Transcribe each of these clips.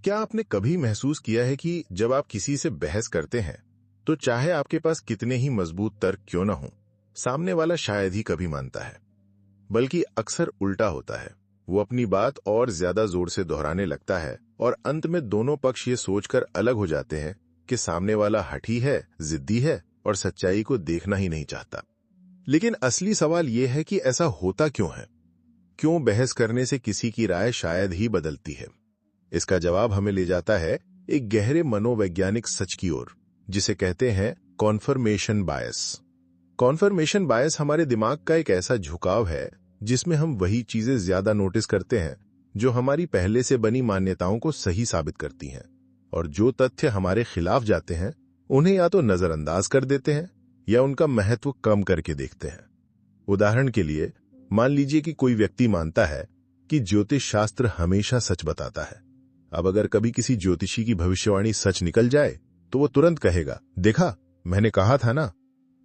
क्या आपने कभी महसूस किया है कि जब आप किसी से बहस करते हैं तो चाहे आपके पास कितने ही मजबूत तर्क क्यों ना हो, सामने वाला शायद ही कभी मानता है, बल्कि अक्सर उल्टा होता है। वो अपनी बात और ज्यादा जोर से दोहराने लगता है और अंत में दोनों पक्ष ये सोचकर अलग हो जाते हैं कि सामने वाला हठी है, जिद्दी है और सच्चाई को देखना ही नहीं चाहता। लेकिन असली सवाल यह है कि ऐसा होता क्यों है? क्यों बहस करने से किसी की राय शायद ही बदलती है? इसका जवाब हमें ले जाता है एक गहरे मनोवैज्ञानिक सच की ओर, जिसे कहते हैं कॉन्फर्मेशन बायस। कॉन्फर्मेशन बायस हमारे दिमाग का एक ऐसा झुकाव है जिसमें हम वही चीजें ज्यादा नोटिस करते हैं जो हमारी पहले से बनी मान्यताओं को सही साबित करती हैं, और जो तथ्य हमारे खिलाफ जाते हैं उन्हें या तो नजरअंदाज कर देते हैं या उनका महत्व कम करके देखते हैं। उदाहरण के लिए, मान लीजिए कि कोई व्यक्ति मानता है कि ज्योतिष शास्त्र हमेशा सच बताता है। अब अगर कभी किसी ज्योतिषी की भविष्यवाणी सच निकल जाए तो वो तुरंत कहेगा, देखा, मैंने कहा था ना।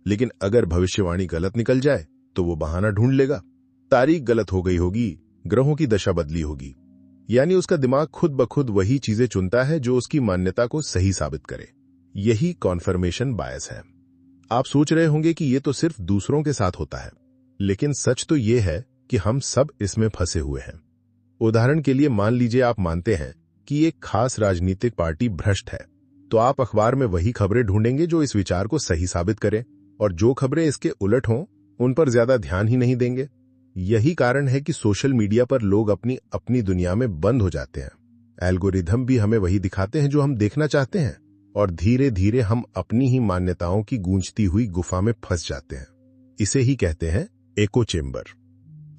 लेकिन अगर भविष्यवाणी गलत निकल जाए तो वो बहाना ढूंढ लेगा। तारीख गलत हो गई होगी, ग्रहों की दशा बदली होगी। यानी उसका दिमाग खुद ब खुद वही चीजें चुनता है जो उसकी मान्यता को सही साबित करे। यही कॉन्फर्मेशन बायस है। आप सोच रहे होंगे कि ये तो सिर्फ दूसरों के साथ होता है, लेकिन सच तो ये है कि हम सब इसमें फंसे हुए हैं। उदाहरण के लिए, मान लीजिए आप मानते हैं कि एक खास राजनीतिक पार्टी भ्रष्ट है, तो आप अखबार में वही खबरें ढूंढेंगे जो इस विचार को सही साबित करें, और जो खबरें इसके उलट हों उन पर ज्यादा ध्यान ही नहीं देंगे। यही कारण है कि सोशल मीडिया पर लोग अपनी अपनी दुनिया में बंद हो जाते हैं। एल्गोरिथम भी हमें वही दिखाते हैं जो हम देखना चाहते हैं, और धीरे धीरे हम अपनी ही मान्यताओं की गूंजती हुई गुफा में फंस जाते हैं। इसे ही कहते हैं एको चेम्बर।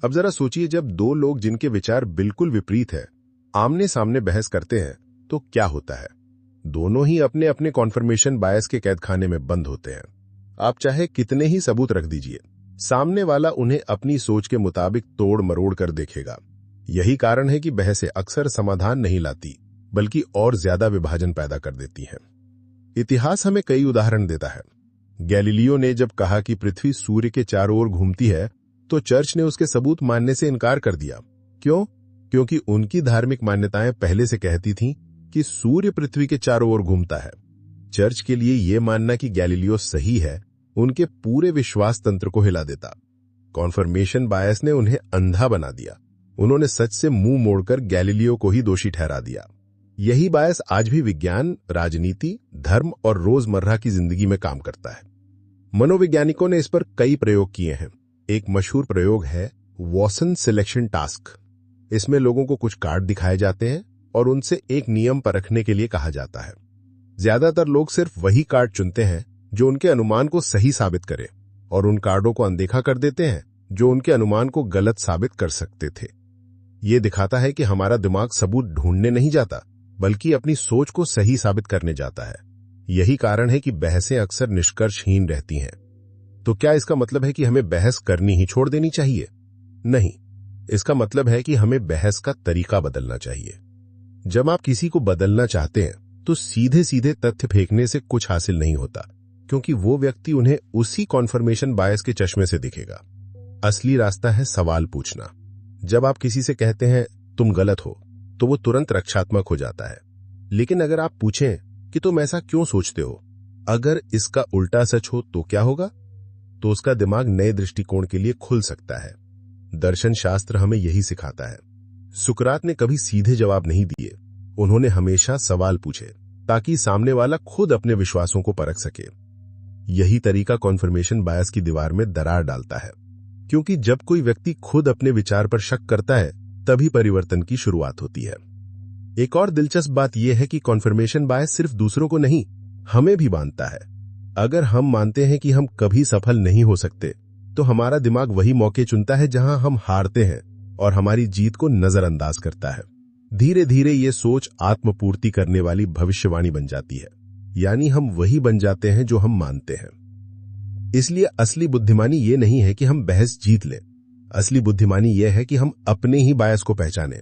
अब जरा सोचिए, जब दो लोग जिनके विचार बिल्कुल विपरीत है आमने सामने बहस करते हैं तो क्या होता है? दोनों ही अपने अपने कॉन्फर्मेशन बायस के कैदखाने में बंद होते हैं। आप चाहे कितने ही सबूत रख दीजिए, सामने वाला उन्हें अपनी सोच के मुताबिक तोड़ मरोड़ कर देखेगा। यही कारण है कि बहसें अक्सर समाधान नहीं लाती, बल्कि और ज्यादा विभाजन पैदा कर देती हैं। इतिहास हमें कई उदाहरण देता है। गैलीलियो ने जब कहा कि पृथ्वी सूर्य के चारों ओर घूमती है तो चर्च ने उसके सबूत मानने से इनकार कर दिया। क्यों? क्योंकि उनकी धार्मिक मान्यताएं पहले से कहती थीं कि सूर्य पृथ्वी के चारों ओर घूमता है। चर्च के लिए यह मानना कि गैलीलियो सही है उनके पूरे विश्वास तंत्र को हिला देता। कॉन्फर्मेशन बायस ने उन्हें अंधा बना दिया। उन्होंने सच से मुंह मोड़कर गैलीलियो को ही दोषी ठहरा दिया। यही बायस आज भी विज्ञान, राजनीति, धर्म और रोजमर्रा की जिंदगी में काम करता है। मनोवैज्ञानिकों ने इस पर कई प्रयोग किए हैं। एक मशहूर प्रयोग है वॉटसन सिलेक्शन टास्क। इसमें लोगों को कुछ कार्ड दिखाए जाते हैं और उनसे एक नियम परखने के लिए कहा जाता है। ज्यादातर लोग सिर्फ वही कार्ड चुनते हैं जो उनके अनुमान को सही साबित करे, और उन कार्डों को अनदेखा कर देते हैं जो उनके अनुमान को गलत साबित कर सकते थे। ये दिखाता है कि हमारा दिमाग सबूत ढूंढने नहीं जाता, बल्कि अपनी सोच को सही साबित करने जाता है। यही कारण है कि बहसें अक्सर निष्कर्षहीन रहती हैं। तो क्या इसका मतलब है कि हमें बहस करनी ही छोड़ देनी चाहिए? नहीं, इसका मतलब है कि हमें बहस का तरीका बदलना चाहिए। जब आप किसी को बदलना चाहते हैं तो सीधे सीधे तथ्य फेंकने से कुछ हासिल नहीं होता, क्योंकि वो व्यक्ति उन्हें उसी कॉन्फर्मेशन बायस के चश्मे से दिखेगा। असली रास्ता है सवाल पूछना। जब आप किसी से कहते हैं तुम गलत हो, तो वो तुरंत रक्षात्मक हो जाता है। लेकिन अगर आप पूछें कि तुम ऐसा क्यों सोचते हो, अगर इसका उल्टा सच हो तो क्या होगा, तो उसका दिमाग नए दृष्टिकोण के लिए खुल सकता है। दर्शन शास्त्र हमें यही सिखाता है। सुकरात ने कभी सीधे जवाब नहीं दिए, उन्होंने हमेशा सवाल पूछे ताकि सामने वाला खुद अपने विश्वासों को परख सके। यही तरीका कॉन्फर्मेशन बायस की दीवार में दरार डालता है, क्योंकि जब कोई व्यक्ति खुद अपने विचार पर शक करता है तभी परिवर्तन की शुरुआत होती है। एक और दिलचस्प बात यह है कि कॉन्फर्मेशन बायस सिर्फ दूसरों को नहीं, हमें भी बांधता है। अगर हम मानते हैं कि हम कभी सफल नहीं हो सकते, तो हमारा दिमाग वही मौके चुनता है जहां हम हारते हैं और हमारी जीत को नजरअंदाज करता है। धीरे धीरे ये सोच आत्मपूर्ति करने वाली भविष्यवाणी बन जाती है, यानी हम वही बन जाते हैं जो हम मानते हैं। इसलिए असली बुद्धिमानी ये नहीं है कि हम बहस जीत लें। असली बुद्धिमानी यह है कि हम अपने ही बायस को पहचानें।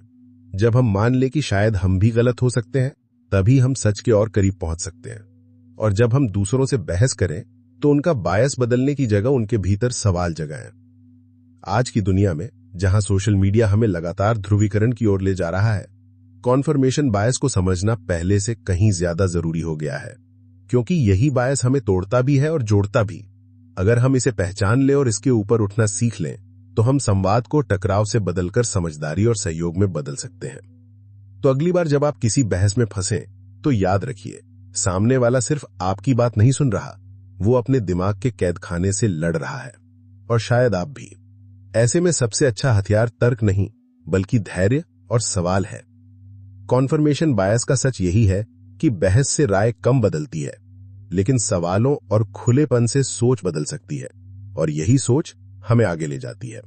जब हम मान लें कि शायद हम भी गलत हो सकते हैं, तभी हम सच के और करीब पहुंच सकते हैं। और जब हम दूसरों से बहस करें तो उनका बायस बदलने की जगह उनके भीतर सवाल जगाएं। आज की दुनिया में, जहां सोशल मीडिया हमें लगातार ध्रुवीकरण की ओर ले जा रहा है, कॉन्फर्मेशन बायस को समझना पहले से कहीं ज्यादा जरूरी हो गया है, क्योंकि यही बायस हमें तोड़ता भी है और जोड़ता भी। अगर हम इसे पहचान लें और इसके ऊपर उठना सीख लें, तो हम संवाद को टकराव से बदलकर समझदारी और सहयोग में बदल सकते हैं। तो अगली बार जब आप किसी बहस में फंसें, तो याद रखिए, सामने वाला सिर्फ आपकी बात नहीं सुन रहा, वो अपने दिमाग के कैद खाने से लड़ रहा है, और शायद आप भी। ऐसे में सबसे अच्छा हथियार तर्क नहीं, बल्कि धैर्य और सवाल है। कॉन्फर्मेशन बायस का सच यही है कि बहस से राय कम बदलती है, लेकिन सवालों और खुलेपन से सोच बदल सकती है, और यही सोच हमें आगे ले जाती है।